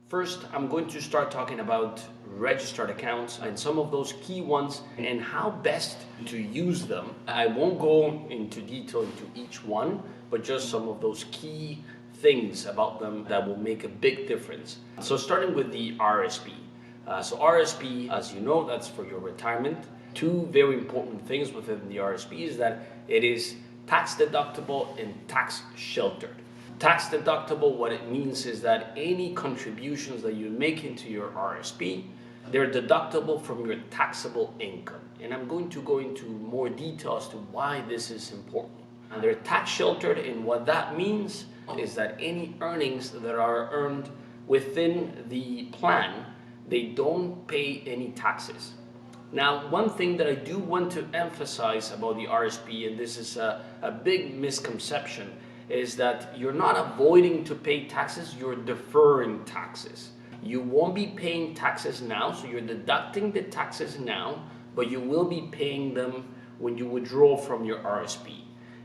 First, I'm going to start talking about registered accounts and some of those key ones and how best to use them. I won't go into detail into each one, but just some of those key things about them that will make a big difference. So starting with the RRSP. So RRSP, as you know, that's for your retirement. Two very important things within the RRSP is that it is tax deductible and tax sheltered. Tax deductible, what it means is that any contributions that you make into your RRSP, they're deductible from your taxable income. And I'm going to go into more detail as to why this is important. And they're tax sheltered, and what that means is that any earnings that are earned within the plan, they don't pay any taxes. Now, one thing that I do want to emphasize about the RRSP, and this is a big misconception, is that you're not avoiding to pay taxes, you're deferring taxes. You won't be paying taxes now, so you're deducting the taxes now, but you will be paying them when you withdraw from your RRSP.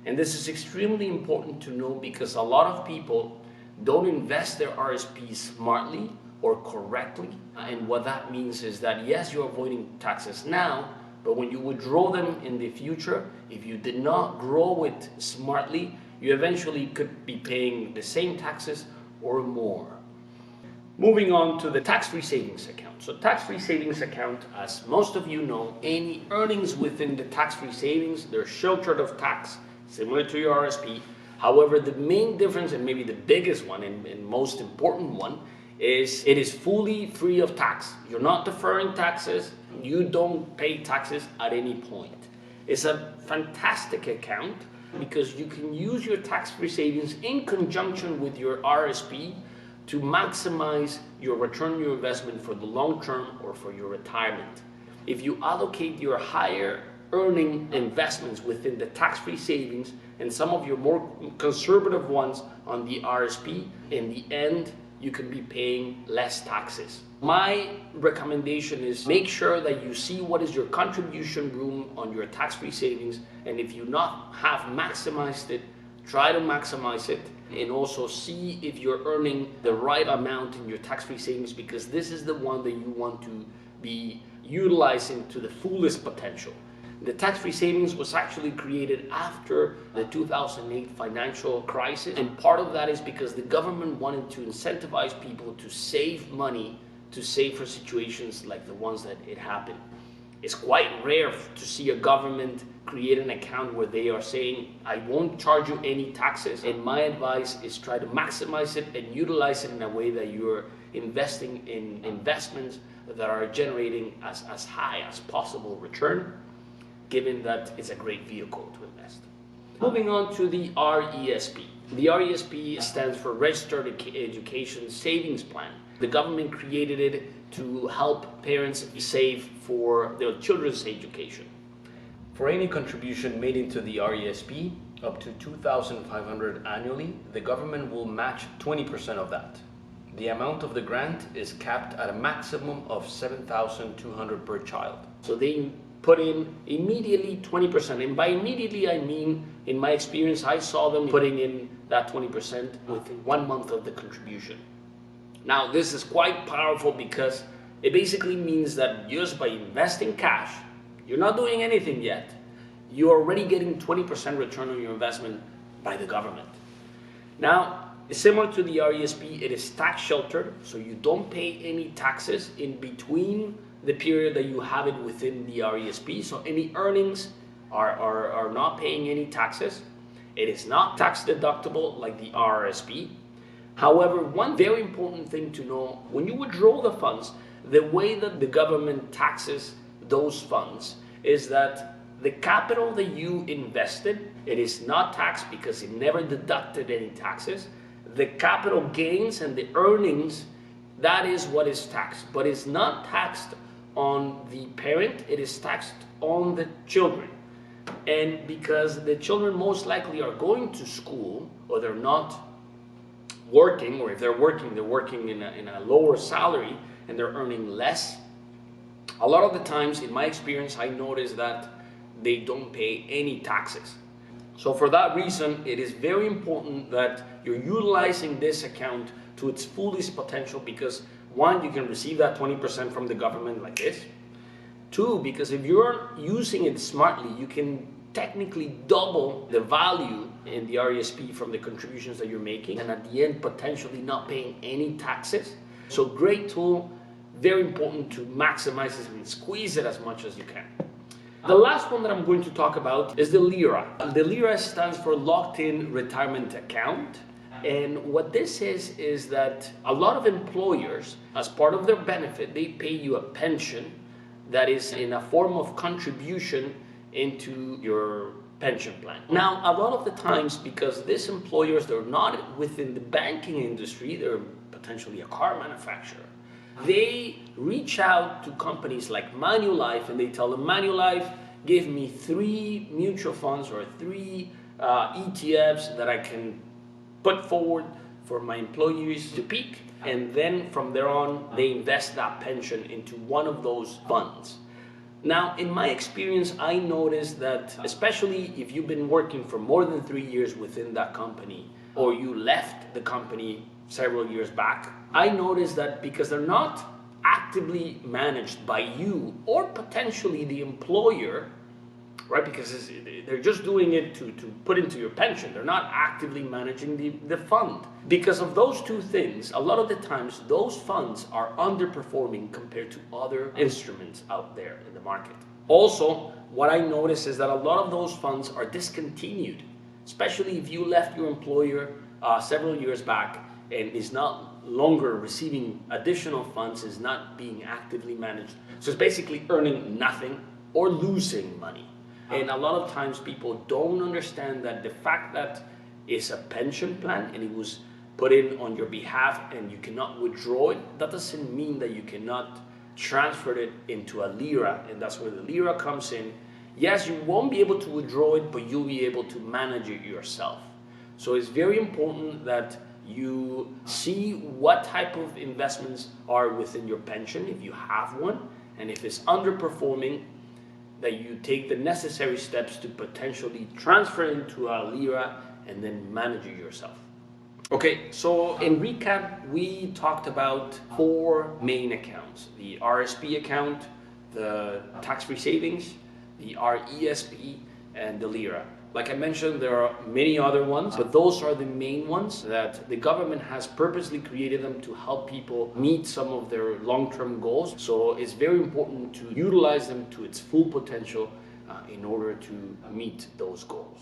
And this is extremely important to know because a lot of people don't invest their RRSP smartly or correctly. And what that means is that yes, you're avoiding taxes now, but when you withdraw them in the future, if you did not grow it smartly, you eventually could be paying the same taxes or more. Moving on to the tax-free savings account. So tax-free savings account, as most of you know, any earnings within the tax-free savings, they're sheltered of tax, similar to your RRSP. However, the main difference, and maybe the biggest one and most important one, is it is fully free of tax. You're not deferring taxes. You don't pay taxes at any point. It's a fantastic account because you can use your tax-free savings in conjunction with your RRSP to maximize your return on your investment for the long term or for your retirement. If you allocate your higher earning investments within the tax-free savings and some of your more conservative ones on the RRSP, in the end, you can be paying less taxes. My recommendation is make sure that you see what is your contribution room on your tax-free savings, and if you not have maximized it, try to maximize it, and also see if you're earning the right amount in your tax-free savings, because this is the one that you want to be utilizing to the fullest potential. The tax-free savings was actually created after the 2008 financial crisis, and part of that is because the government wanted to incentivize people to save money, to save for situations like the ones that it happened. It's quite rare to see a government create an account where they are saying, I won't charge you any taxes, and my advice is try to maximize it and utilize it in a way that you're investing in investments that are generating as high as possible return, given that it's a great vehicle to invest. Moving on to the RESP. The RESP stands for Registered Education Savings Plan. The government created it to help parents save for their children's education. For any contribution made into the RESP, up to $2,500 annually, the government will match 20% of that. The amount of the grant is capped at a maximum of $7,200 per child. So they put in immediately 20%, and by immediately I mean, in my experience, I saw them putting in that 20% within 1 month of the contribution. Now, this is quite powerful because it basically means that just by investing cash, you're not doing anything yet, you're already getting 20% return on your investment by the government. Now, similar to the RESP, it is tax sheltered, so you don't pay any taxes in between the period that you have it within the RESP. So any earnings are not paying any taxes. It is not tax deductible like the RRSP. However, one very important thing to know, when you withdraw the funds, the way that the government taxes those funds is that the capital that you invested, it is not taxed because it never deducted any taxes. The capital gains and the earnings, that is what is taxed, but it's not taxed on the parent, it is taxed on the children. And because the children most likely are going to school, or they're not working, or if they're working in a lower salary and they're earning less, a lot of the times, in my experience, I noticed that they don't pay any taxes. So for that reason, it is very important that you're utilizing this account to its fullest potential because one, you can receive that 20% from the government like this. Two, because if you're using it smartly, you can technically double the value in the RESP from the contributions that you're making, and at the end potentially not paying any taxes. So great tool, very important to maximize it and squeeze it as much as you can. The last one that I'm going to talk about is the LIRA. The LIRA stands for Locked-in Retirement Account. And what this is that a lot of employers, as part of their benefit, they pay you a pension that is in a form of contribution into your pension plan. Now, a lot of the times, because these employers, they're not within the banking industry, they're potentially a car manufacturer, they reach out to companies like Manulife and they tell them, Manulife, give me 3 mutual funds or 3 ETFs that I can put forward for my employees to pick, and then from there on they invest that pension into one of those funds. Now, in my experience, I noticed that especially if you've been working for more than 3 years within that company, or you left the company several years back, I noticed that because they're not actively managed by you or potentially the employer, right? Because they're just doing it to put into your pension. They're not actively managing the fund. Because of those two things, a lot of the times those funds are underperforming compared to other instruments out there in the market. Also, what I noticed is that a lot of those funds are discontinued, especially if you left your employer several years back and is not longer receiving additional funds, is not being actively managed. So it's basically earning nothing or losing money. And a lot of times people don't understand that the fact that it's a pension plan and it was put in on your behalf and you cannot withdraw it, that doesn't mean that you cannot transfer it into a LIRA, and that's where the LIRA comes in. Yes, you won't be able to withdraw it, but you'll be able to manage it yourself. So it's very important that you see what type of investments are within your pension, if you have one, and if it's underperforming, that you take the necessary steps to potentially transfer into a LIRA and then manage it yourself. Okay, so in recap, we talked about 4 main accounts: the RRSP account, the tax-free savings, the RESP, and the LIRA. Like I mentioned, there are many other ones, but those are the main ones that the government has purposely created them to help people meet some of their long-term goals. So it's very important to utilize them to its full potential in order to meet those goals.